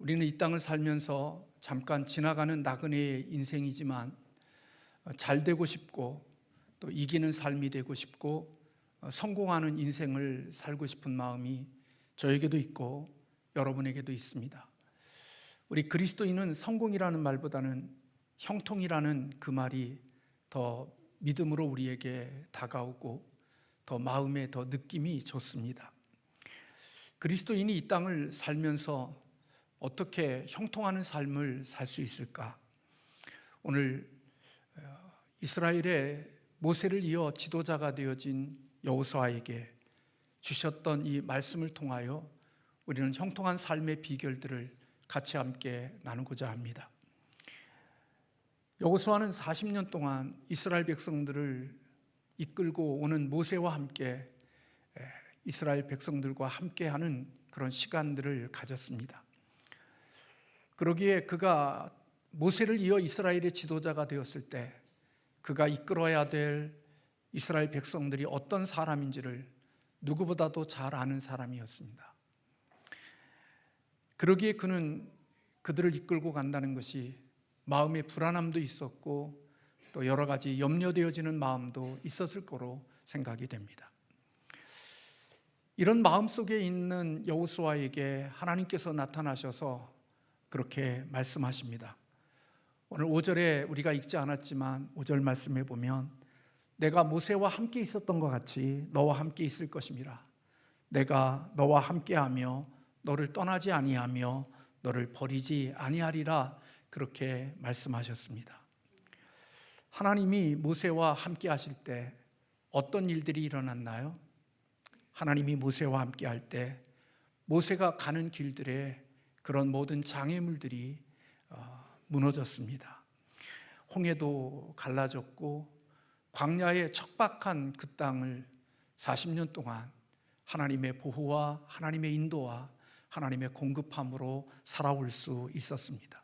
우리는 이 땅을 살면서 잠깐 지나가는 나그네의 인생이지만 잘 되고 싶고 또 이기는 삶이 되고 싶고 성공하는 인생을 살고 싶은 마음이 저에게도 있고 여러분에게도 있습니다. 우리 그리스도인은 성공이라는 말보다는 형통이라는 그 말이 더 믿음으로 우리에게 다가오고 더 마음에 더 느낌이 좋습니다. 그리스도인이 이 땅을 살면서 어떻게 형통하는 삶을 살 수 있을까? 오늘 이스라엘의 모세를 이어 지도자가 되어진 여호수아에게 주셨던 이 말씀을 통하여 우리는 형통한 삶의 비결들을 같이 함께 나누고자 합니다. 여호수아는 40년 동안 이스라엘 백성들을 이끌고 오는 모세와 함께 이스라엘 백성들과 함께하는 그런 시간들을 가졌습니다. 그러기에 그가 모세를 이어 이스라엘의 지도자가 되었을 때 그가 이끌어야 될 이스라엘 백성들이 어떤 사람인지를 누구보다도 잘 아는 사람이었습니다. 그러기에 그는 그들을 이끌고 간다는 것이 마음의 불안함도 있었고 또 여러 가지 염려되어지는 마음도 있었을 거로 생각이 됩니다. 이런 마음 속에 있는 여호수아에게 하나님께서 나타나셔서 그렇게 말씀하십니다. 오늘 5절에 우리가 읽지 않았지만 5절 말씀에 보면 내가 모세와 함께 있었던 것 같이 너와 함께 있을 것임이라. 내가 너와 함께하며 너를 떠나지 아니하며 너를 버리지 아니하리라. 그렇게 말씀하셨습니다. 하나님이 모세와 함께 하실 때 어떤 일들이 일어났나요? 하나님이 모세와 함께 할 때 모세가 가는 길들에 그런 모든 장애물들이 무너졌습니다. 홍해도 갈라졌고 광야의 척박한 그 땅을 40년 동안 하나님의 보호와 하나님의 인도와 하나님의 공급함으로 살아올 수 있었습니다.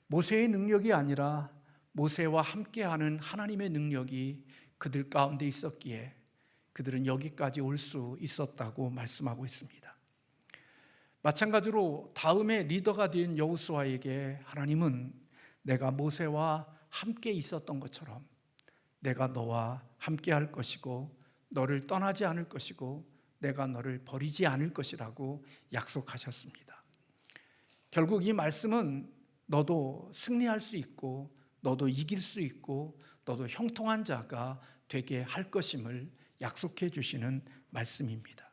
모세의 능력이 아니라 모세와 함께하는 하나님의 능력이 그들 가운데 있었기에 그들은 여기까지 올 수 있었다고 말씀하고 있습니다. 마찬가지로 다음에 리더가 된 여호수아에게 하나님은 내가 모세와 함께 있었던 것처럼 내가 너와 함께 할 것이고 너를 떠나지 않을 것이고 내가 너를 버리지 않을 것이라고 약속하셨습니다. 결국 이 말씀은 너도 승리할 수 있고 너도 이길 수 있고 너도 형통한 자가 되게 할 것임을 약속해 주시는 말씀입니다.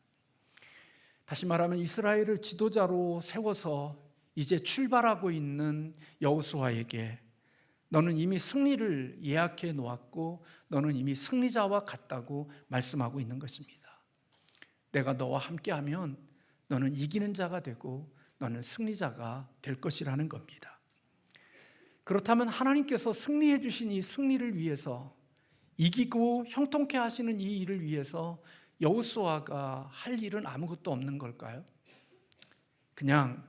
다시 말하면 이스라엘을 지도자로 세워서 이제 출발하고 있는 여호수아에게 너는 이미 승리를 예약해 놓았고 너는 이미 승리자와 같다고 말씀하고 있는 것입니다. 내가 너와 함께하면 너는 이기는 자가 되고 너는 승리자가 될 것이라는 겁니다. 그렇다면 하나님께서 승리해 주신 이 승리를 위해서 이기고 형통케 하시는 이 일을 위해서 여호수아가 할 일은 아무것도 없는 걸까요? 그냥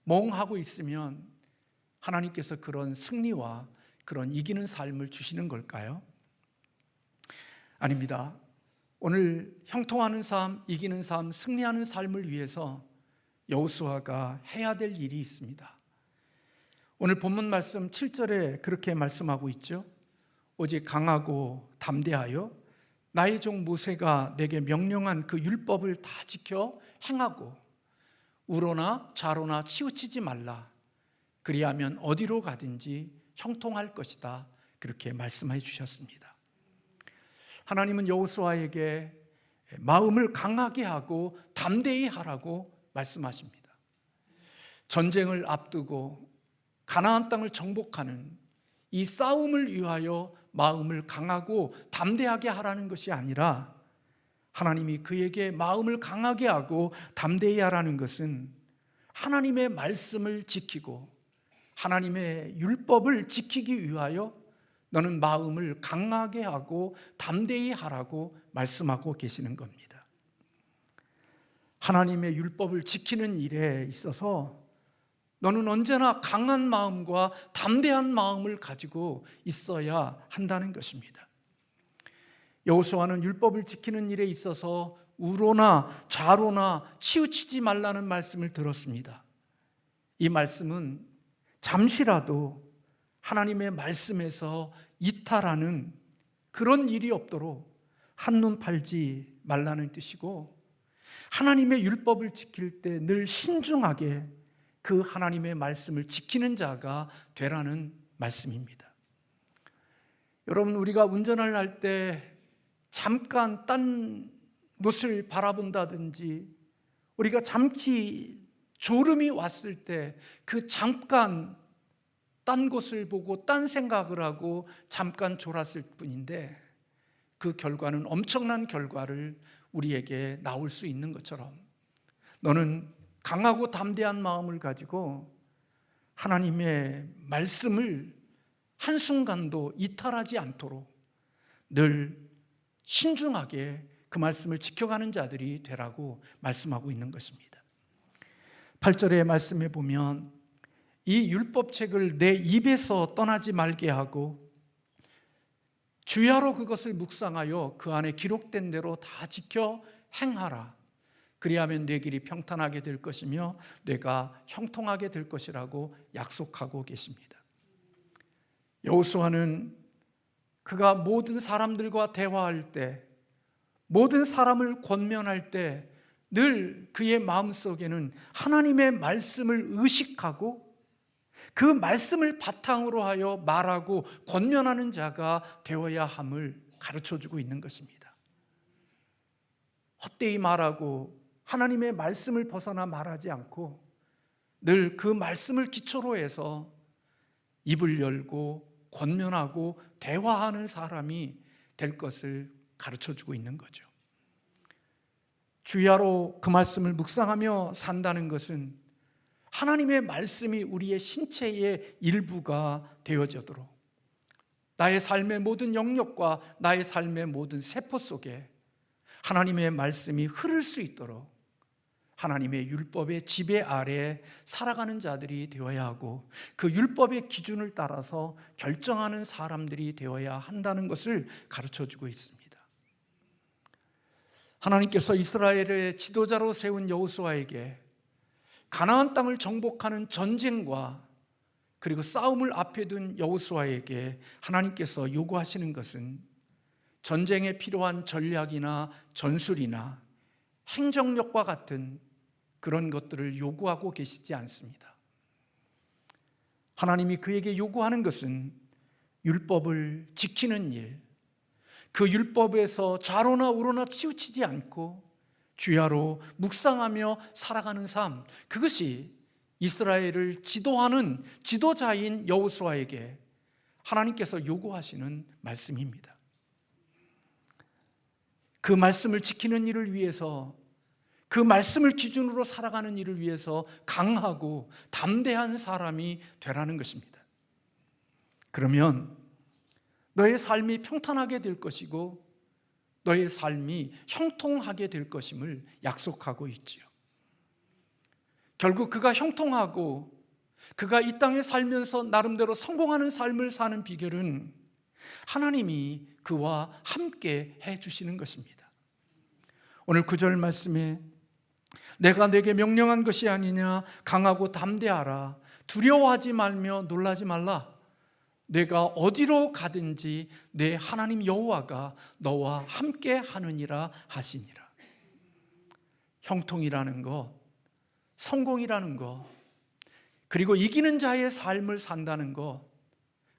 멍하고 있으면 하나님께서 그런 승리와 그런 이기는 삶을 주시는 걸까요? 아닙니다. 오늘 형통하는 삶, 이기는 삶, 승리하는 삶을 위해서 여호수아가 해야 될 일이 있습니다. 오늘 본문 말씀 7절에 그렇게 말씀하고 있죠. 오직 강하고 담대하여 나의 종 모세가 내게 명령한 그 율법을 다 지켜 행하고 우로나 좌로나 치우치지 말라. 그리하면 어디로 가든지 형통할 것이다. 그렇게 말씀해 주셨습니다. 하나님은 여호수아에게 마음을 강하게 하고 담대히 하라고 말씀하십니다. 전쟁을 앞두고 가나안 땅을 정복하는 이 싸움을 위하여 마음을 강하고 담대하게 하라는 것이 아니라 하나님이 그에게 마음을 강하게 하고 담대히 하라는 것은 하나님의 말씀을 지키고 하나님의 율법을 지키기 위하여 너는 마음을 강하게 하고 담대히 하라고 말씀하고 계시는 겁니다. 하나님의 율법을 지키는 일에 있어서 너는 언제나 강한 마음과 담대한 마음을 가지고 있어야 한다는 것입니다. 여호수아는 율법을 지키는 일에 있어서 우로나 좌로나 치우치지 말라는 말씀을 들었습니다. 이 말씀은 잠시라도 하나님의 말씀에서 이탈하는 그런 일이 없도록 한눈 팔지 말라는 뜻이고, 하나님의 율법을 지킬 때 늘 신중하게 그 하나님의 말씀을 지키는 자가 되라는 말씀입니다. 여러분, 우리가 운전을 할 때 잠깐 딴 곳을 바라본다든지, 우리가 잠시 졸음이 왔을 때 그 잠깐 딴 곳을 보고 딴 생각을 하고 잠깐 졸았을 뿐인데, 그 결과는 엄청난 결과를 우리에게 나올 수 있는 것처럼, 너는 강하고 담대한 마음을 가지고 하나님의 말씀을 한순간도 이탈하지 않도록 늘 신중하게 그 말씀을 지켜가는 자들이 되라고 말씀하고 있는 것입니다. 8절의 말씀에 보면 이 율법책을 내 입에서 떠나지 말게 하고 주야로 그것을 묵상하여 그 안에 기록된 대로 다 지켜 행하라. 그리하면 내 길이 평탄하게 될 것이며 내가 형통하게 될 것이라고 약속하고 계십니다. 여호수아는 그가 모든 사람들과 대화할 때, 모든 사람을 권면할 때 늘 그의 마음속에는 하나님의 말씀을 의식하고 그 말씀을 바탕으로 하여 말하고 권면하는 자가 되어야 함을 가르쳐주고 있는 것입니다. 헛되이 말하고 하나님의 말씀을 벗어나 말하지 않고 늘 그 말씀을 기초로 해서 입을 열고 권면하고 대화하는 사람이 될 것을 가르쳐주고 있는 거죠. 주야로 그 말씀을 묵상하며 산다는 것은 하나님의 말씀이 우리의 신체의 일부가 되어지도록, 나의 삶의 모든 영역과 나의 삶의 모든 세포 속에 하나님의 말씀이 흐를 수 있도록 하나님의 율법의 지배 아래에 살아가는 자들이 되어야 하고, 그 율법의 기준을 따라서 결정하는 사람들이 되어야 한다는 것을 가르쳐주고 있습니다. 하나님께서 이스라엘의 지도자로 세운 여호수아에게 가나안 땅을 정복하는 전쟁과 그리고 싸움을 앞에 둔 여호수아에게 하나님께서 요구하시는 것은 전쟁에 필요한 전략이나 전술이나 행정력과 같은 그런 것들을 요구하고 계시지 않습니다. 하나님이 그에게 요구하는 것은 율법을 지키는 일, 그 율법에서 좌로나 우로나 치우치지 않고 주야로 묵상하며 살아가는 삶, 그것이 이스라엘을 지도하는 지도자인 여호수아에게 하나님께서 요구하시는 말씀입니다. 그 말씀을 지키는 일을 위해서, 그 말씀을 기준으로 살아가는 일을 위해서 강하고 담대한 사람이 되라는 것입니다. 그러면 너의 삶이 평탄하게 될 것이고 너의 삶이 형통하게 될 것임을 약속하고 있지요. 결국 그가 형통하고 그가 이 땅에 살면서 나름대로 성공하는 삶을 사는 비결은 하나님이 그와 함께 해주시는 것입니다. 오늘 9절 말씀에 내가 내게 명령한 것이 아니냐, 강하고 담대하라, 두려워하지 말며 놀라지 말라, 내가 어디로 가든지 내 하나님 여호와가 너와 함께 하느니라 하시니라. 형통이라는 것, 성공이라는 것, 그리고 이기는 자의 삶을 산다는 것,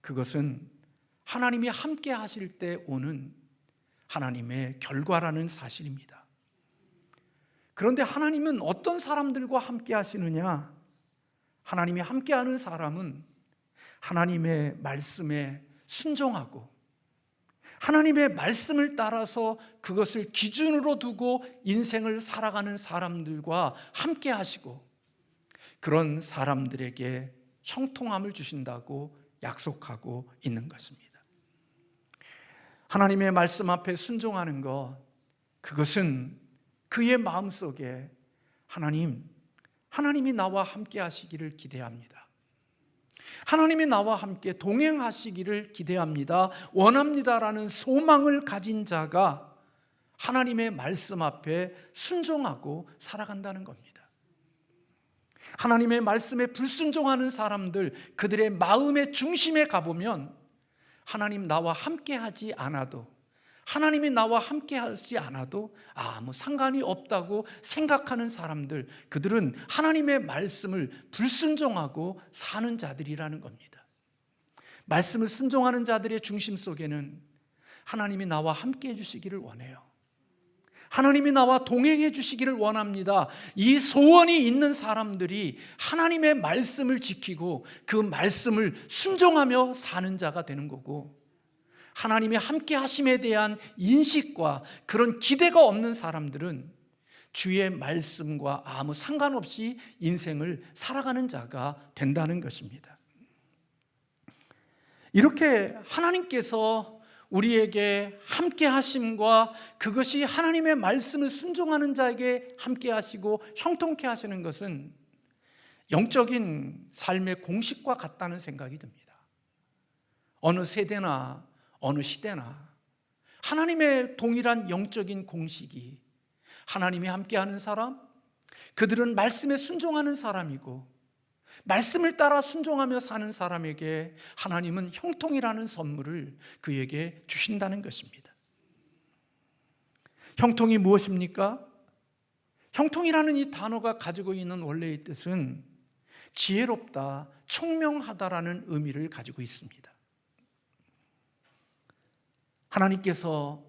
그것은 하나님이 함께 하실 때 오는 하나님의 결과라는 사실입니다. 그런데 하나님은 어떤 사람들과 함께 하시느냐? 하나님이 함께하는 사람은 하나님의 말씀에 순종하고 하나님의 말씀을 따라서 그것을 기준으로 두고 인생을 살아가는 사람들과 함께 하시고 그런 사람들에게 형통함을 주신다고 약속하고 있는 것입니다. 하나님의 말씀 앞에 순종하는 것, 그것은 그의 마음속에 하나님이 나와 함께 하시기를 기대합니다. 하나님이 나와 함께 동행하시기를 기대합니다, 원합니다라는 소망을 가진 자가 하나님의 말씀 앞에 순종하고 살아간다는 겁니다. 하나님의 말씀에 불순종하는 사람들, 그들의 마음의 중심에 가보면 하나님 나와 함께하지 않아도, 하나님이 나와 함께하지 않아도 아무 상관이 없다고 생각하는 사람들, 그들은 하나님의 말씀을 불순종하고 사는 자들이라는 겁니다. 말씀을 순종하는 자들의 중심 속에는 하나님이 나와 함께해 주시기를 원해요. 하나님이 나와 동행해 주시기를 원합니다. 이 소원이 있는 사람들이 하나님의 말씀을 지키고 그 말씀을 순종하며 사는 자가 되는 거고, 하나님이 함께 하심에 대한 인식과 그런 기대가 없는 사람들은 주의 말씀과 아무 상관없이 인생을 살아가는 자가 된다는 것입니다. 이렇게 하나님께서 우리에게 함께 하심과 그것이 하나님의 말씀을 순종하는 자에게 함께 하시고 형통케 하시는 것은 영적인 삶의 공식과 같다는 생각이 듭니다. 어느 세대나 어느 시대나 하나님의 동일한 영적인 공식이, 하나님이 함께하는 사람, 그들은 말씀에 순종하는 사람이고 말씀을 따라 순종하며 사는 사람에게 하나님은 형통이라는 선물을 그에게 주신다는 것입니다. 형통이 무엇입니까? 형통이라는 이 단어가 가지고 있는 원래의 뜻은 지혜롭다, 총명하다라는 의미를 가지고 있습니다. 하나님께서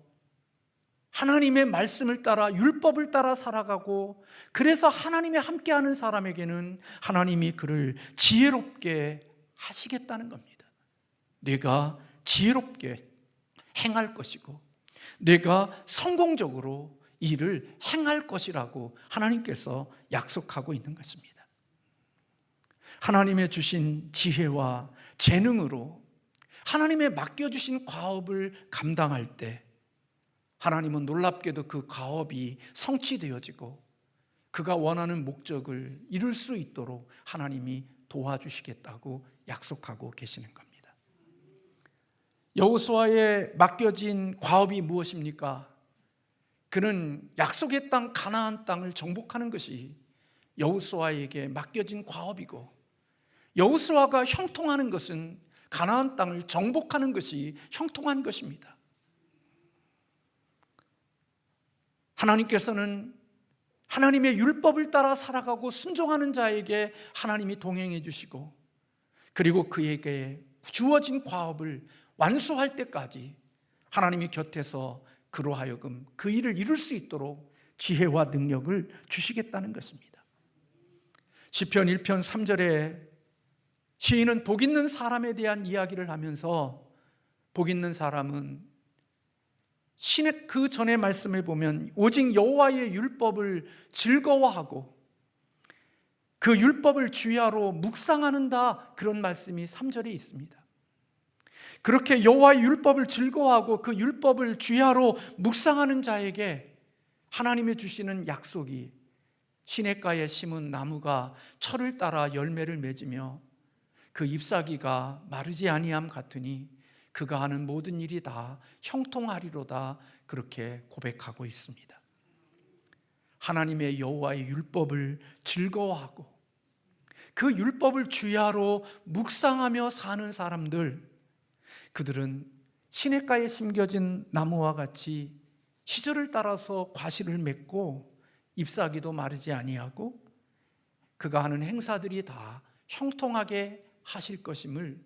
하나님의 말씀을 따라, 율법을 따라 살아가고, 그래서 하나님이 함께하는 사람에게는 하나님이 그를 지혜롭게 하시겠다는 겁니다. 내가 지혜롭게 행할 것이고 내가 성공적으로 일을 행할 것이라고 하나님께서 약속하고 있는 것입니다. 하나님의 주신 지혜와 재능으로 하나님의 맡겨주신 과업을 감당할 때 하나님은 놀랍게도 그 과업이 성취되어지고 그가 원하는 목적을 이룰 수 있도록 하나님이 도와주시겠다고 약속하고 계시는 겁니다. 여호수아에 맡겨진 과업이 무엇입니까? 그는 약속의 땅 가나안 땅을 정복하는 것이 여호수아에게 맡겨진 과업이고, 여호수아가 형통하는 것은 가나안 땅을 정복하는 것이 형통한 것입니다. 하나님께서는 하나님의 율법을 따라 살아가고 순종하는 자에게 하나님이 동행해 주시고, 그리고 그에게 주어진 과업을 완수할 때까지 하나님이 곁에서 그로 하여금 그 일을 이룰 수 있도록 지혜와 능력을 주시겠다는 것입니다. 시편 1편 3절에 시인은 복 있는 사람에 대한 이야기를 하면서, 복 있는 사람은 신의 그 전의 말씀을 보면 오직 여호와의 율법을 즐거워하고 그 율법을 주야로 묵상하는다, 그런 말씀이 3절에 있습니다. 그렇게 여호와의 율법을 즐거워하고 그 율법을 주야로 묵상하는 자에게 하나님이 주시는 약속이, 시냇가에 심은 나무가 철을 따라 열매를 맺으며 그 잎사귀가 마르지 아니함 같으니 그가 하는 모든 일이 다 형통하리로다, 그렇게 고백하고 있습니다. 하나님의 여호와의 율법을 즐거워하고 그 율법을 주야로 묵상하며 사는 사람들, 그들은 시냇가에 심겨진 나무와 같이 시절을 따라서 과실을 맺고 잎사귀도 마르지 아니하고 그가 하는 행사들이 다 형통하게 하실 것임을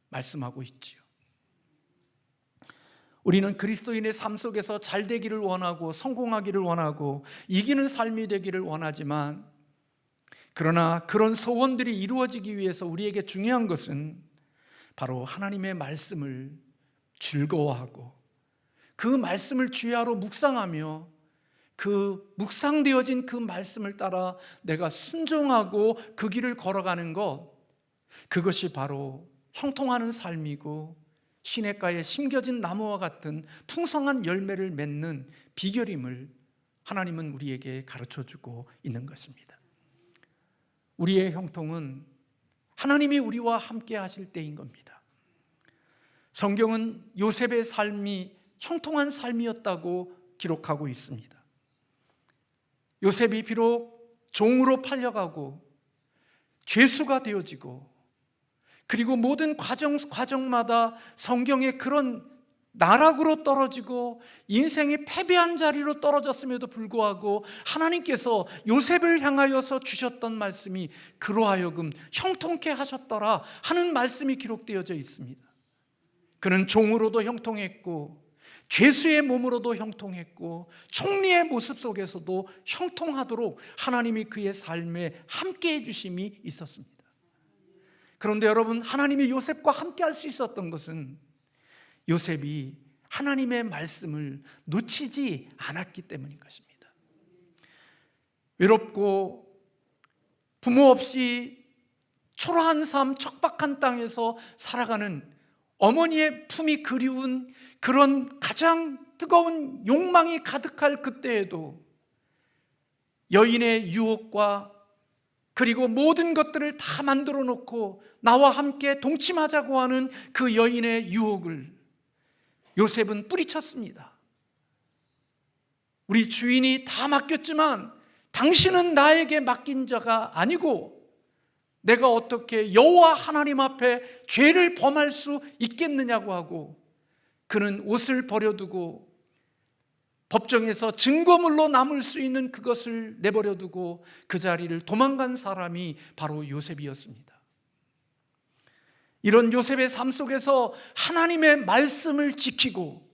말씀하고 있지요. 우리는 그리스도인의 삶 속에서 잘 되기를 원하고 성공하기를 원하고 이기는 삶이 되기를 원하지만, 그러나 그런 소원들이 이루어지기 위해서 우리에게 중요한 것은 바로 하나님의 말씀을 즐거워하고 그 말씀을 주야로 묵상하며 그 묵상되어진 그 말씀을 따라 내가 순종하고 그 길을 걸어가는 것, 그것이 바로 형통하는 삶이고 시냇가에 심겨진 나무와 같은 풍성한 열매를 맺는 비결임을 하나님은 우리에게 가르쳐주고 있는 것입니다. 우리의 형통은 하나님이 우리와 함께 하실 때인 겁니다. 성경은 요셉의 삶이 형통한 삶이었다고 기록하고 있습니다. 요셉이 비록 종으로 팔려가고 죄수가 되어지고, 그리고 모든 과정마다 성경에 그런 나락으로 떨어지고 인생이 패배한 자리로 떨어졌음에도 불구하고 하나님께서 요셉을 향하여서 주셨던 말씀이 그로 하여금 형통케 하셨더라 하는 말씀이 기록되어져 있습니다. 그는 종으로도 형통했고, 죄수의 몸으로도 형통했고, 총리의 모습 속에서도 형통하도록 하나님이 그의 삶에 함께해 주심이 있었습니다. 그런데 여러분, 하나님이 요셉과 함께 할 수 있었던 것은 요셉이 하나님의 말씀을 놓치지 않았기 때문인 것입니다. 외롭고 부모 없이 초라한 삶, 척박한 땅에서 살아가는 어머니의 품이 그리운 그런 가장 뜨거운 욕망이 가득할 그때에도 여인의 유혹과 그리고 모든 것들을 다 만들어 놓고 나와 함께 동침하자고 하는 그 여인의 유혹을 요셉은 뿌리쳤습니다. 우리 주인이 다 맡겼지만 당신은 나에게 맡긴 자가 아니고 내가 어떻게 여호와 하나님 앞에 죄를 범할 수 있겠느냐고 하고, 그는 옷을 버려두고 법정에서 증거물로 남을 수 있는 그것을 내버려두고 그 자리를 도망간 사람이 바로 요셉이었습니다. 이런 요셉의 삶 속에서 하나님의 말씀을 지키고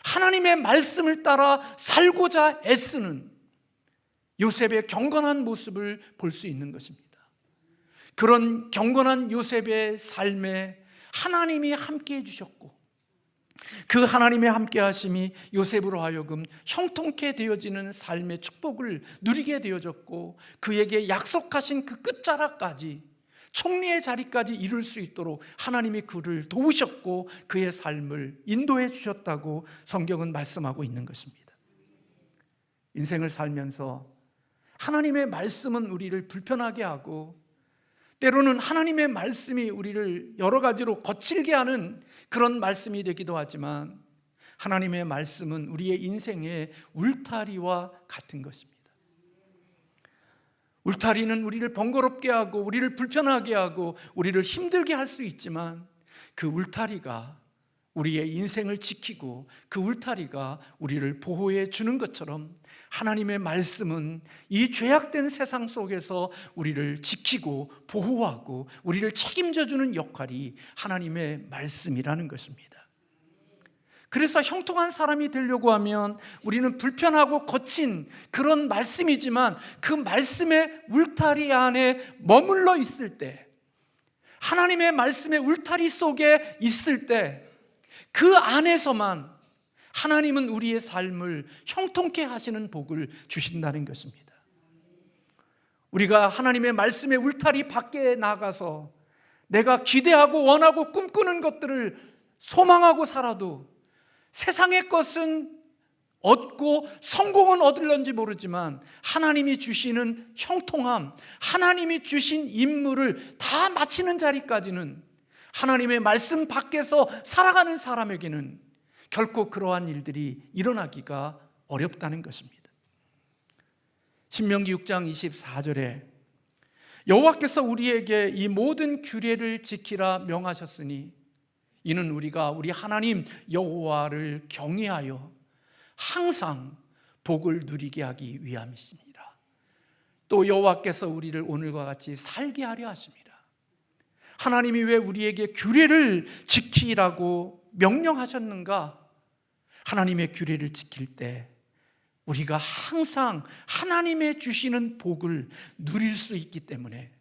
하나님의 말씀을 따라 살고자 애쓰는 요셉의 경건한 모습을 볼 수 있는 것입니다. 그런 경건한 요셉의 삶에 하나님이 함께해 주셨고, 그 하나님의 함께 하심이 요셉으로 하여금 형통케 되어지는 삶의 축복을 누리게 되어졌고, 그에게 약속하신 그 끝자락까지, 총리의 자리까지 이룰 수 있도록 하나님이 그를 도우셨고 그의 삶을 인도해 주셨다고 성경은 말씀하고 있는 것입니다. 인생을 살면서 하나님의 말씀은 우리를 불편하게 하고, 때로는 하나님의 말씀이 우리를 여러 가지로 거칠게 하는 그런 말씀이 되기도 하지만, 하나님의 말씀은 우리의 인생의 울타리와 같은 것입니다. 울타리는 우리를 번거롭게 하고 우리를 불편하게 하고 우리를 힘들게 할 수 있지만, 그 울타리가 우리의 인생을 지키고 그 울타리가 우리를 보호해 주는 것처럼, 하나님의 말씀은 이 죄악된 세상 속에서 우리를 지키고 보호하고 우리를 책임져 주는 역할이 하나님의 말씀이라는 것입니다. 그래서 형통한 사람이 되려고 하면 우리는 불편하고 거친 그런 말씀이지만 그 말씀의 울타리 안에 머물러 있을 때, 하나님의 말씀의 울타리 속에 있을 때, 그 안에서만 하나님은 우리의 삶을 형통케 하시는 복을 주신다는 것입니다. 우리가 하나님의 말씀의 울타리 밖에 나가서 내가 기대하고 원하고 꿈꾸는 것들을 소망하고 살아도 세상의 것은 얻고 성공은 얻을런지 모르지만 하나님이 주시는 형통함, 하나님이 주신 임무를 다 마치는 자리까지는, 하나님의 말씀 밖에서 살아가는 사람에게는 결코 그러한 일들이 일어나기가 어렵다는 것입니다. 신명기 6장 24절에 여호와께서 우리에게 이 모든 규례를 지키라 명하셨으니 이는 우리가 우리 하나님 여호와를 경외하여 항상 복을 누리게 하기 위함이십니다. 또 여호와께서 우리를 오늘과 같이 살게 하려 하십니다. 하나님이 왜 우리에게 규례를 지키라고 명령하셨는가? 하나님의 규례를 지킬 때 우리가 항상 하나님의 주시는 복을 누릴 수 있기 때문에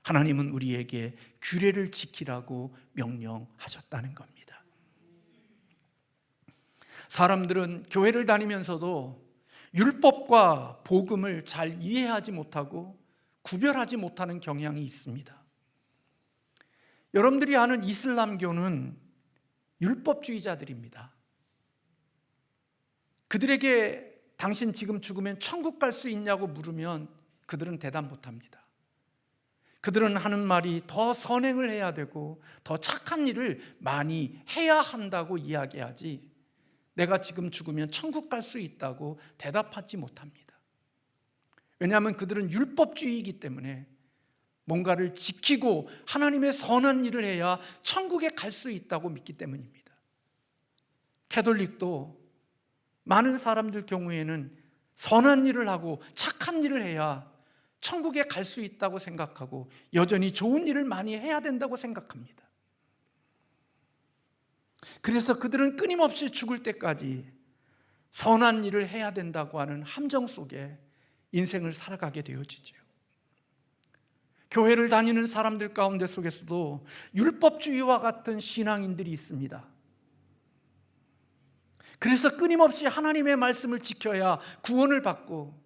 하나님은 우리에게 규례를 지키라고 명령하셨다는 겁니다. 사람들은 교회를 다니면서도 율법과 복음을 잘 이해하지 못하고 구별하지 못하는 경향이 있습니다. 여러분들이 아는 이슬람교는 율법주의자들입니다. 그들에게 당신 지금 죽으면 천국 갈 수 있냐고 물으면 그들은 대답 못합니다. 그들은 하는 말이 더 선행을 해야 되고 더 착한 일을 많이 해야 한다고 이야기하지, 내가 지금 죽으면 천국 갈 수 있다고 대답하지 못합니다. 왜냐하면 그들은 율법주의이기 때문에 뭔가를 지키고 하나님의 선한 일을 해야 천국에 갈 수 있다고 믿기 때문입니다. 캐톨릭도 많은 사람들 경우에는 선한 일을 하고 착한 일을 해야 천국에 갈 수 있다고 생각하고 여전히 좋은 일을 많이 해야 된다고 생각합니다. 그래서 그들은 끊임없이 죽을 때까지 선한 일을 해야 된다고 하는 함정 속에 인생을 살아가게 되어지죠. 교회를 다니는 사람들 가운데 속에서도 율법주의와 같은 신앙인들이 있습니다. 그래서 끊임없이 하나님의 말씀을 지켜야 구원을 받고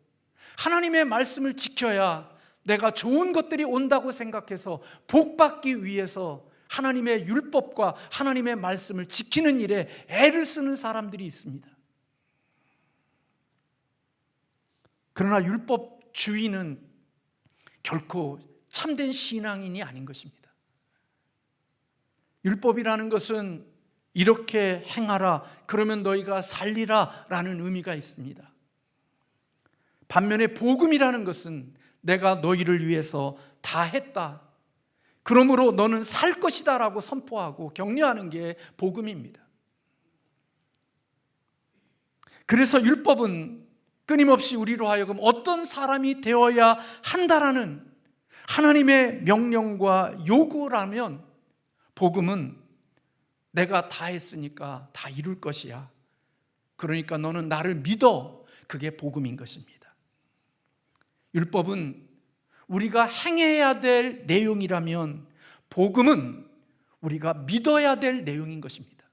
하나님의 말씀을 지켜야 내가 좋은 것들이 온다고 생각해서 복받기 위해서 하나님의 율법과 하나님의 말씀을 지키는 일에 애를 쓰는 사람들이 있습니다. 그러나 율법주의는 결코 참된 신앙인이 아닌 것입니다. 율법이라는 것은 이렇게 행하라, 그러면 너희가 살리라 라는 의미가 있습니다. 반면에 복음이라는 것은 내가 너희를 위해서 다 했다, 그러므로 너는 살 것이다 라고 선포하고 격려하는 게 복음입니다. 그래서 율법은 끊임없이 우리로 하여금 어떤 사람이 되어야 한다라는 하나님의 명령과 요구라면, 복음은 내가 다 했으니까 다 이룰 것이야, 그러니까 너는 나를 믿어, 그게 복음인 것입니다. 율법은 우리가 행해야 될 내용이라면 복음은 우리가 믿어야 될 내용인 것입니다.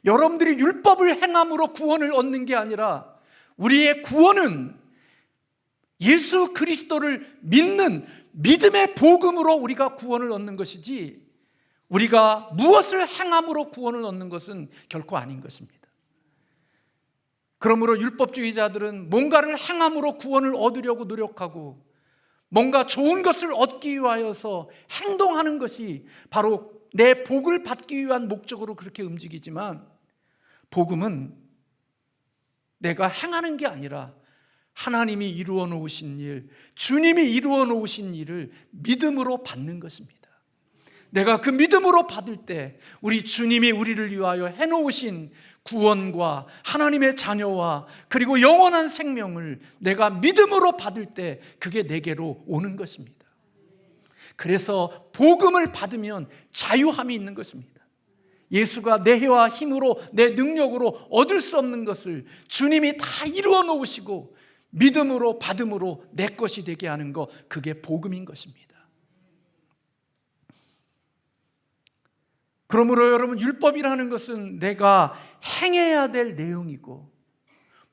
여러분들이 율법을 행함으로 구원을 얻는 게 아니라 우리의 구원은 예수 그리스도를 믿는 믿음의 복음으로 우리가 구원을 얻는 것이지, 우리가 무엇을 행함으로 구원을 얻는 것은 결코 아닌 것입니다. 그러므로 율법주의자들은 뭔가를 행함으로 구원을 얻으려고 노력하고 뭔가 좋은 것을 얻기 위하여서 행동하는 것이 바로 내 복을 받기 위한 목적으로 그렇게 움직이지만, 복음은 내가 행하는 게 아니라 하나님이 이루어 놓으신 일, 주님이 이루어 놓으신 일을 믿음으로 받는 것입니다. 내가 그 믿음으로 받을 때 우리 주님이 우리를 위하여 해놓으신 구원과 하나님의 자녀와 그리고 영원한 생명을 내가 믿음으로 받을 때 그게 내게로 오는 것입니다. 그래서 복음을 받으면 자유함이 있는 것입니다. 예수가 내 해와 힘으로 내 능력으로 얻을 수 없는 것을 주님이 다 이루어 놓으시고 믿음으로 받음으로 내 것이 되게 하는 것, 그게 복음인 것입니다. 그러므로 여러분, 율법이라는 것은 내가 행해야 될 내용이고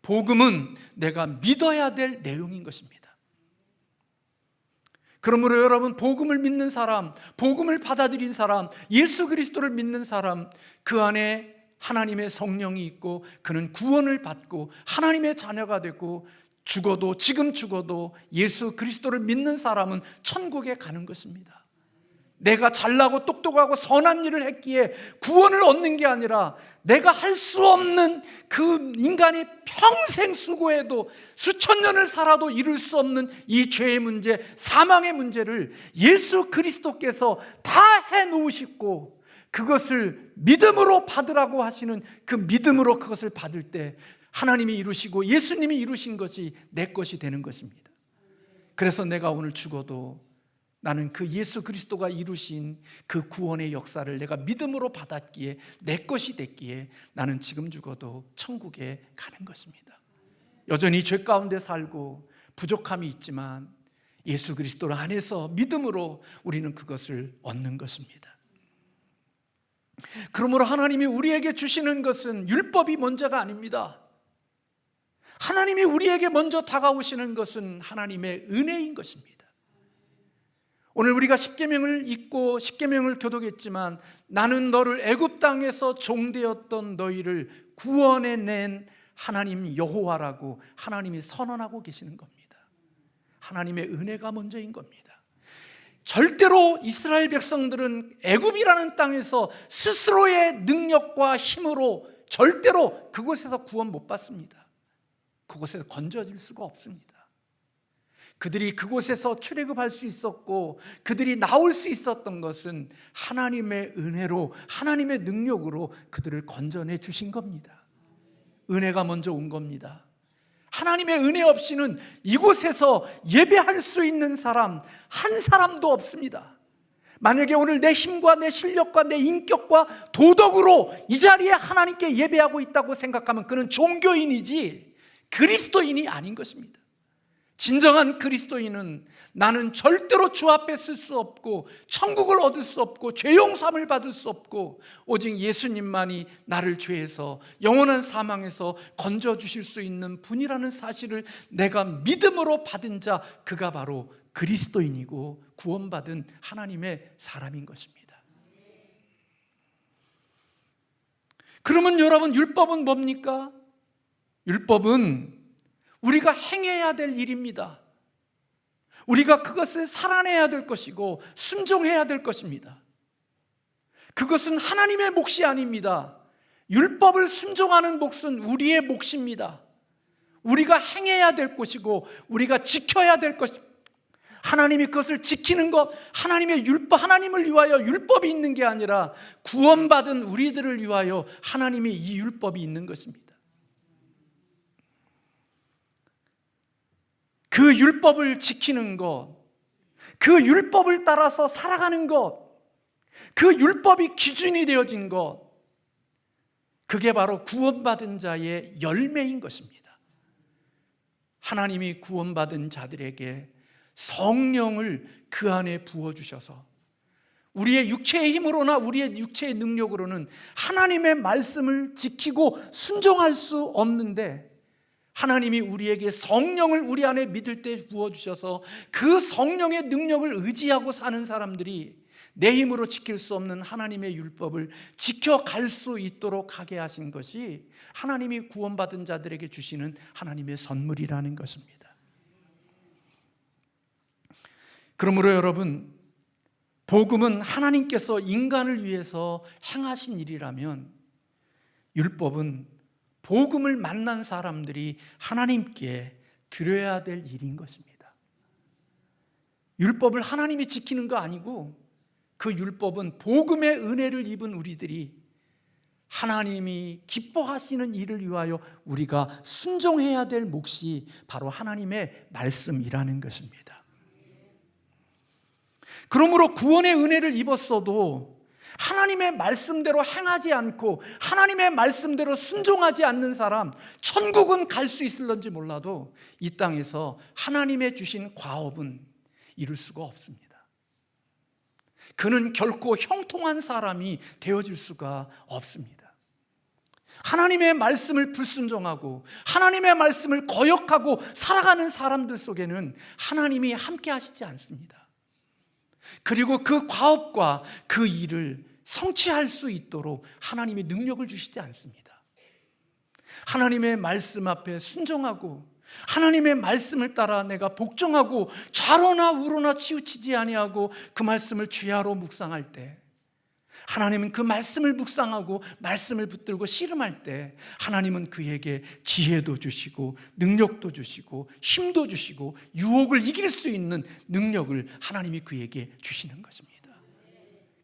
복음은 내가 믿어야 될 내용인 것입니다. 그러므로 여러분, 복음을 믿는 사람, 복음을 받아들인 사람, 예수 그리스도를 믿는 사람, 그 안에 하나님의 성령이 있고 그는 구원을 받고 하나님의 자녀가 되고 죽어도, 지금 죽어도 예수 그리스도를 믿는 사람은 천국에 가는 것입니다. 내가 잘나고 똑똑하고 선한 일을 했기에 구원을 얻는 게 아니라 내가 할 수 없는, 그 인간이 평생 수고해도 수천 년을 살아도 이룰 수 없는 이 죄의 문제, 사망의 문제를 예수 그리스도께서 다 해놓으시고 그것을 믿음으로 받으라고 하시는 그 믿음으로 그것을 받을 때 하나님이 이루시고 예수님이 이루신 것이 내 것이 되는 것입니다. 그래서 내가 오늘 죽어도 나는 그 예수 그리스도가 이루신 그 구원의 역사를 내가 믿음으로 받았기에 내 것이 됐기에 나는 지금 죽어도 천국에 가는 것입니다. 여전히 죄 가운데 살고 부족함이 있지만 예수 그리스도 안에서 믿음으로 우리는 그것을 얻는 것입니다. 그러므로 하나님이 우리에게 주시는 것은 율법이 먼저가 아닙니다. 하나님이 우리에게 먼저 다가오시는 것은 하나님의 은혜인 것입니다. 오늘 우리가 십계명을 읽고 십계명을 교독했지만 나는 너를 애굽 땅에서 종되었던 너희를 구원해낸 하나님 여호와라고 하나님이 선언하고 계시는 겁니다. 하나님의 은혜가 먼저인 겁니다. 절대로 이스라엘 백성들은 애굽이라는 땅에서 스스로의 능력과 힘으로 절대로 그곳에서 구원 못 받습니다. 그곳에서 건져질 수가 없습니다. 그들이 그곳에서 출애굽할 수 있었고 그들이 나올 수 있었던 것은 하나님의 은혜로, 하나님의 능력으로 그들을 건져내 주신 겁니다. 은혜가 먼저 온 겁니다. 하나님의 은혜 없이는 이곳에서 예배할 수 있는 사람 한 사람도 없습니다. 만약에 오늘 내 힘과 내 실력과 내 인격과 도덕으로 이 자리에 하나님께 예배하고 있다고 생각하면 그는 종교인이지 그리스도인이 아닌 것입니다. 진정한 그리스도인은 나는 절대로 주 앞에 쓸 수 없고 천국을 얻을 수 없고 죄 용서함을 받을 수 없고 오직 예수님만이 나를 죄에서 영원한 사망에서 건져주실 수 있는 분이라는 사실을 내가 믿음으로 받은 자, 그가 바로 그리스도인이고 구원받은 하나님의 사람인 것입니다. 그러면 여러분, 율법은 뭡니까? 율법은 우리가 행해야 될 일입니다. 우리가 그것을 살아내야 될 것이고 순종해야 될 것입니다. 그것은 하나님의 몫이 아닙니다. 율법을 순종하는 몫은 우리의 몫입니다. 우리가 행해야 될 것이고 우리가 지켜야 될 것입니다. 하나님이 그것을 지키는 것, 하나님의 율법, 하나님을 위하여 율법이 있는 게 아니라 구원받은 우리들을 위하여 하나님이 이 율법이 있는 것입니다. 그 율법을 지키는 것, 그 율법을 따라서 살아가는 것, 그 율법이 기준이 되어진 것, 그게 바로 구원받은 자의 열매인 것입니다. 하나님이 구원받은 자들에게 성령을 그 안에 부어주셔서 우리의 육체의 힘으로나 우리의 육체의 능력으로는 하나님의 말씀을 지키고 순종할 수 없는데 하나님이 우리에게 성령을 우리 안에 믿을 때 부어주셔서 그 성령의 능력을 의지하고 사는 사람들이 내 힘으로 지킬 수 없는 하나님의 율법을 지켜갈 수 있도록 하게 하신 것이 하나님이 구원받은 자들에게 주시는 하나님의 선물이라는 것입니다. 그러므로 여러분, 복음은 하나님께서 인간을 위해서 행하신 일이라면 율법은 복음을 만난 사람들이 하나님께 드려야 될 일인 것입니다. 율법을 하나님이 지키는 거 아니고 그 율법은 복음의 은혜를 입은 우리들이 하나님이 기뻐하시는 일을 위하여 우리가 순종해야 될 몫이 바로 하나님의 말씀이라는 것입니다. 그러므로 구원의 은혜를 입었어도 하나님의 말씀대로 행하지 않고 하나님의 말씀대로 순종하지 않는 사람, 천국은 갈 수 있을런지 몰라도 이 땅에서 하나님의 주신 과업은 이룰 수가 없습니다. 그는 결코 형통한 사람이 되어질 수가 없습니다. 하나님의 말씀을 불순종하고 하나님의 말씀을 거역하고 살아가는 사람들 속에는 하나님이 함께 하시지 않습니다. 그리고 그 과업과 그 일을 성취할 수 있도록 하나님이 능력을 주시지 않습니다. 하나님의 말씀 앞에 순종하고 하나님의 말씀을 따라 내가 복종하고 좌로나 우로나 치우치지 아니하고 그 말씀을 주야로 묵상할 때, 하나님은 그 말씀을 묵상하고 말씀을 붙들고 씨름할 때 하나님은 그에게 지혜도 주시고 능력도 주시고 힘도 주시고 유혹을 이길 수 있는 능력을 하나님이 그에게 주시는 것입니다.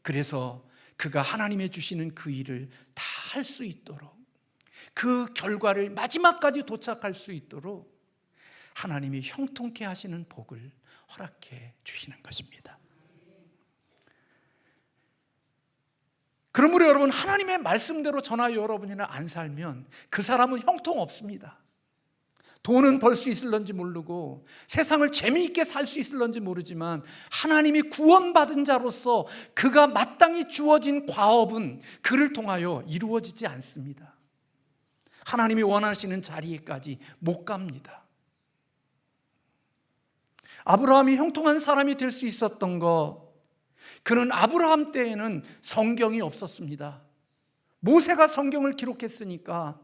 그래서 그가 하나님의 주시는 그 일을 다 할 수 있도록, 그 결과를 마지막까지 도착할 수 있도록 하나님이 형통케 하시는 복을 허락해 주시는 것입니다. 그러므로 여러분, 하나님의 말씀대로 저나 여러분이나 안 살면 그 사람은 형통 없습니다. 돈은 벌 수 있을런지 모르고 세상을 재미있게 살 수 있을런지 모르지만 하나님이 구원받은 자로서 그가 마땅히 주어진 과업은 그를 통하여 이루어지지 않습니다. 하나님이 원하시는 자리에까지 못 갑니다. 아브라함이 형통한 사람이 될 수 있었던 것, 그는 아브라함 때에는 성경이 없었습니다. 모세가 성경을 기록했으니까,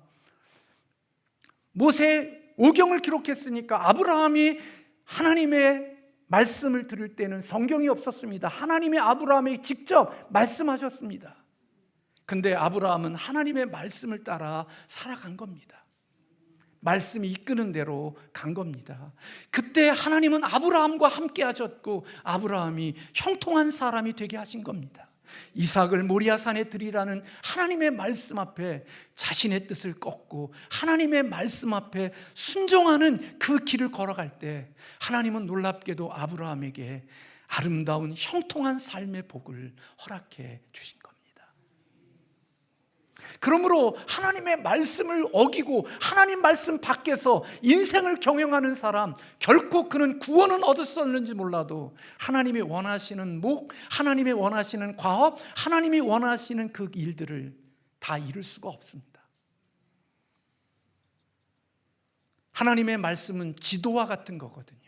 모세 오경을 기록했으니까 아브라함이 하나님의 말씀을 들을 때는 성경이 없었습니다. 하나님이 아브라함에게 직접 말씀하셨습니다. 근데 아브라함은 하나님의 말씀을 따라 살아간 겁니다. 말씀이 이끄는 대로 간 겁니다. 그때 하나님은 아브라함과 함께 하셨고 아브라함이 형통한 사람이 되게 하신 겁니다. 이삭을 모리아산에 드리라는 하나님의 말씀 앞에 자신의 뜻을 꺾고 하나님의 말씀 앞에 순종하는 그 길을 걸어갈 때 하나님은 놀랍게도 아브라함에게 아름다운 형통한 삶의 복을 허락해 주신 겁니다. 그러므로 하나님의 말씀을 어기고 하나님 말씀 밖에서 인생을 경영하는 사람, 결코 그는 구원은 얻었었는지 몰라도 하나님이 원하시는 목, 하나님이 원하시는 과업, 하나님이 원하시는 그 일들을 다 이룰 수가 없습니다. 하나님의 말씀은 지도와 같은 거거든요.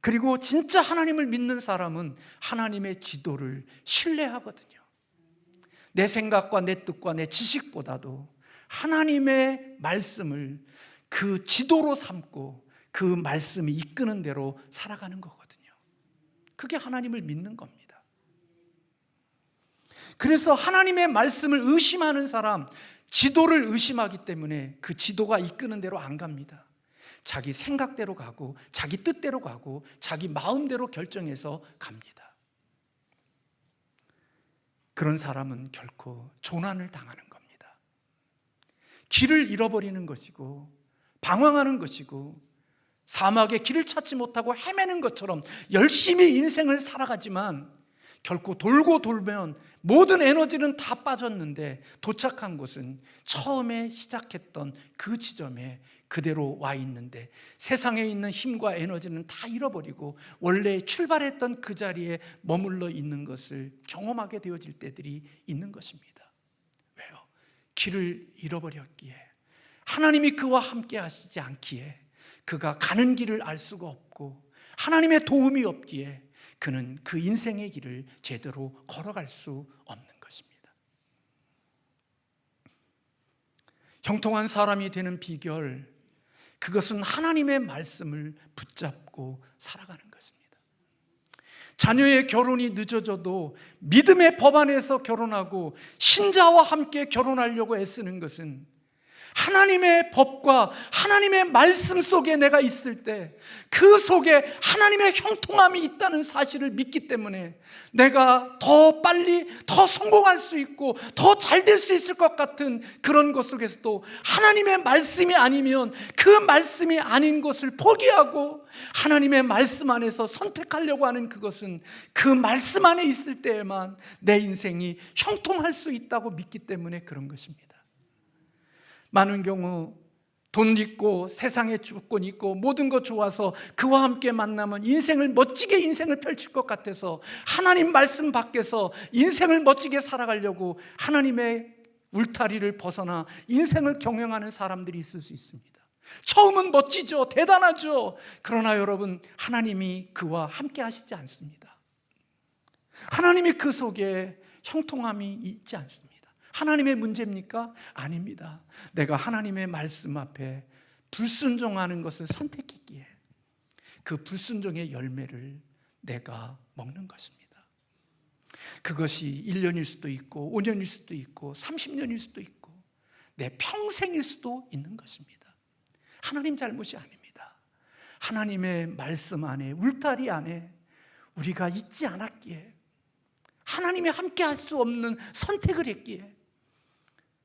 그리고 진짜 하나님을 믿는 사람은 하나님의 지도를 신뢰하거든요. 내 생각과 내 뜻과 내 지식보다도 하나님의 말씀을 그 지도로 삼고 그 말씀이 이끄는 대로 살아가는 거거든요. 그게 하나님을 믿는 겁니다. 그래서 하나님의 말씀을 의심하는 사람, 지도를 의심하기 때문에 그 지도가 이끄는 대로 안 갑니다. 자기 생각대로 가고 자기 뜻대로 가고 자기 마음대로 결정해서 갑니다. 그런 사람은 결코 조난을 당하는 겁니다. 길을 잃어버리는 것이고 방황하는 것이고 사막에 길을 찾지 못하고 헤매는 것처럼 열심히 인생을 살아가지만 결코 돌고 돌면 모든 에너지는 다 빠졌는데 도착한 곳은 처음에 시작했던 그 지점에 그대로 와 있는데 세상에 있는 힘과 에너지는 다 잃어버리고 원래 출발했던 그 자리에 머물러 있는 것을 경험하게 되어질 때들이 있는 것입니다. 왜요? 길을 잃어버렸기에, 하나님이 그와 함께 하시지 않기에, 그가 가는 길을 알 수가 없고 하나님의 도움이 없기에 그는 그 인생의 길을 제대로 걸어갈 수 없는 것입니다. 형통한 사람이 되는 비결, 그것은 하나님의 말씀을 붙잡고 살아가는 것입니다. 자녀의 결혼이 늦어져도 믿음의 법 안에서 결혼하고 신자와 함께 결혼하려고 애쓰는 것은 하나님의 법과 하나님의 말씀 속에 내가 있을 때 그 속에 하나님의 형통함이 있다는 사실을 믿기 때문에 내가 더 빨리 더 성공할 수 있고 더 잘 될 수 있을 것 같은 그런 것 속에서도 하나님의 말씀이 아니면 그 말씀이 아닌 것을 포기하고 하나님의 말씀 안에서 선택하려고 하는 그것은 그 말씀 안에 있을 때에만 내 인생이 형통할 수 있다고 믿기 때문에 그런 것입니다. 많은 경우 돈 있고 세상에 조건 있고 모든 것 좋아서 그와 함께 만나면 멋지게 인생을 펼칠 것 같아서 하나님 말씀 밖에서 인생을 멋지게 살아가려고 하나님의 울타리를 벗어나 인생을 경영하는 사람들이 있을 수 있습니다. 처음은 멋지죠, 대단하죠. 그러나 여러분, 하나님이 그와 함께 하시지 않습니다. 하나님이 그 속에 형통함이 있지 않습니다. 하나님의 문제입니까? 아닙니다. 내가 하나님의 말씀 앞에 불순종하는 것을 선택했기에 그 불순종의 열매를 내가 먹는 것입니다. 그것이 1년일 수도 있고 5년일 수도 있고 30년일 수도 있고 내 평생일 수도 있는 것입니다. 하나님 잘못이 아닙니다. 하나님의 말씀 안에, 울타리 안에 우리가 있지 않았기에, 하나님이 함께 할 수 없는 선택을 했기에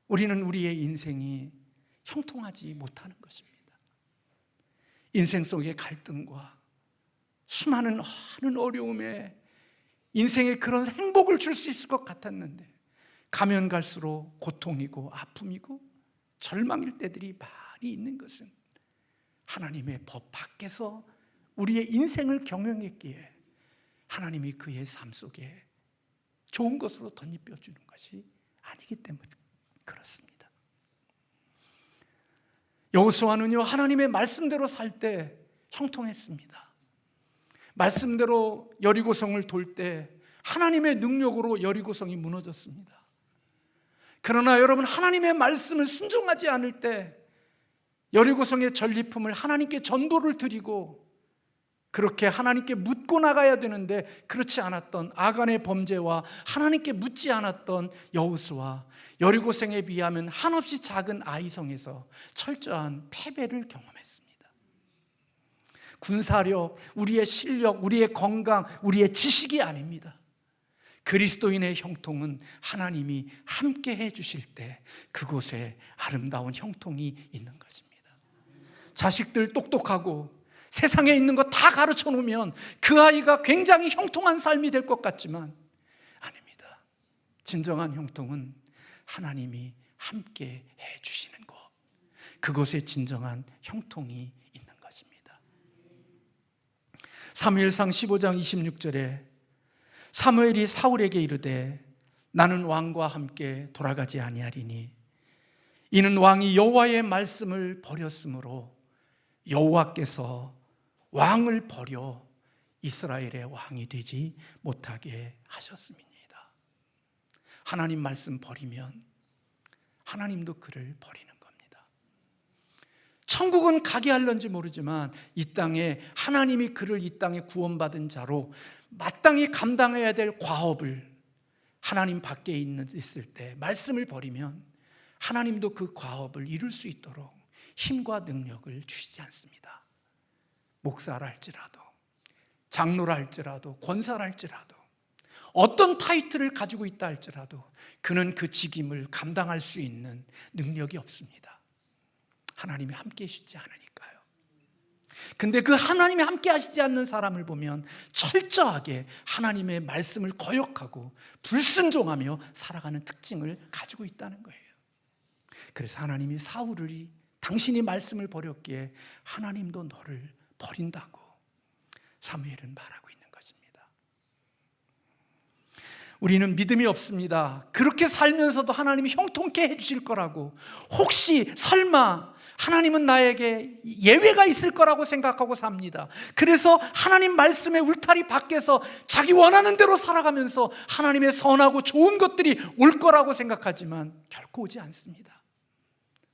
우리는 우리의 인생이 형통하지 못하는 것입니다. 인생 속의 갈등과 수많은 어려움에 인생에 그런 행복을 줄 수 있을 것 같았는데 가면 갈수록 고통이고 아픔이고 절망일 때들이 많이 있는 것은 하나님의 법 밖에서 우리의 인생을 경영했기에 하나님이 그의 삶 속에 좋은 것으로 덧입혀주는 것이 아니기 때문에 그렇습니다. 여호수아는요, 하나님의 말씀대로 살 때 형통했습니다. 말씀대로 여리고성을 돌 때 하나님의 능력으로 여리고성이 무너졌습니다. 그러나 여러분, 하나님의 말씀을 순종하지 않을 때 여리고성의 전리품을 하나님께 전도를 드리고 그렇게 하나님께 묻고 나가야 되는데 그렇지 않았던 아간의 범죄와 하나님께 묻지 않았던 여호수아, 여리고성에 비하면 한없이 작은 아이성에서 철저한 패배를 경험했습니다. 군사력, 우리의 실력, 우리의 건강, 우리의 지식이 아닙니다. 그리스도인의 형통은 하나님이 함께 해주실 때 그곳에 아름다운 형통이 있는 것입니다. 자식들 똑똑하고 세상에 있는 거 다 가르쳐 놓으면 그 아이가 굉장히 형통한 삶이 될 것 같지만 아닙니다. 진정한 형통은 하나님이 함께 해주시는 곳, 그곳에 진정한 형통이 있는 것입니다. 사무엘상 15장 26절에 사무엘이 사울에게 이르되 나는 왕과 함께 돌아가지 아니하리니 이는 왕이 여호와의 말씀을 버렸으므로 여호와께서 왕을 버려 이스라엘의 왕이 되지 못하게 하셨음이니이다. 하나님 말씀 버리면 하나님도 그를 버리는 겁니다. 천국은 가게 할런지 모르지만 이 땅에 하나님이 그를 이 땅에 구원받은 자로 마땅히 감당해야 될 과업을 하나님 밖에 있을 때 말씀을 버리면 하나님도 그 과업을 이룰 수 있도록 힘과 능력을 주시지 않습니다. 목사라 할지라도, 장로라 할지라도, 권사라 할지라도, 어떤 타이틀을 가지고 있다 할지라도 그는 그 직임을 감당할 수 있는 능력이 없습니다. 하나님이 함께 해주지 않으니까요. 근데 그 하나님이 함께 하시지 않는 사람을 보면 철저하게 하나님의 말씀을 거역하고 불순종하며 살아가는 특징을 가지고 있다는 거예요. 그래서 하나님이 사울을 당신이 말씀을 버렸기에 하나님도 너를 버린다고 사무엘은 말하고 있는 것입니다. 우리는 믿음이 없습니다. 그렇게 살면서도 하나님이 형통케 해주실 거라고, 혹시 설마 하나님은 나에게 예외가 있을 거라고 생각하고 삽니다. 그래서 하나님 말씀의 울타리 밖에서 자기 원하는 대로 살아가면서 하나님의 선하고 좋은 것들이 올 거라고 생각하지만 결코 오지 않습니다.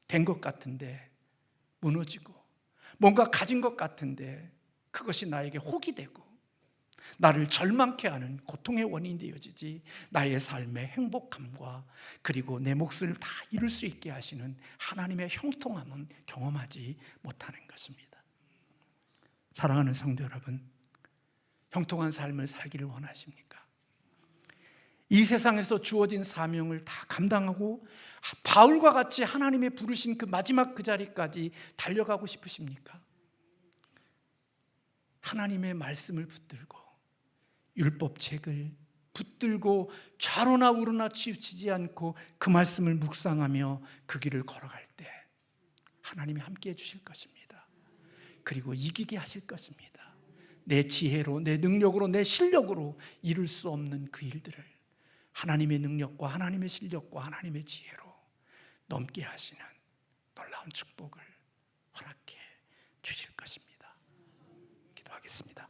된 것 같은데 무너지고, 뭔가 가진 것 같은데 그것이 나에게 혹이 되고 나를 절망케 하는 고통의 원인이 되어지지 나의 삶의 행복감과 그리고 내 몫을 다 이룰 수 있게 하시는 하나님의 형통함은 경험하지 못하는 것입니다. 사랑하는 성도 여러분, 형통한 삶을 살기를 원하십니까? 이 세상에서 주어진 사명을 다 감당하고 바울과 같이 하나님의 부르신 그 마지막 그 자리까지 달려가고 싶으십니까? 하나님의 말씀을 붙들고 율법책을 붙들고 좌로나 우로나 치우치지 않고 그 말씀을 묵상하며 그 길을 걸어갈 때 하나님이 함께 해주실 것입니다. 그리고 이기게 하실 것입니다. 내 지혜로, 내 능력으로, 내 실력으로 이룰 수 없는 그 일들을 하나님의 능력과 하나님의 실력과 하나님의 지혜로 넘게 하시는 놀라운 축복을 허락해 주실 것입니다. 기도하겠습니다.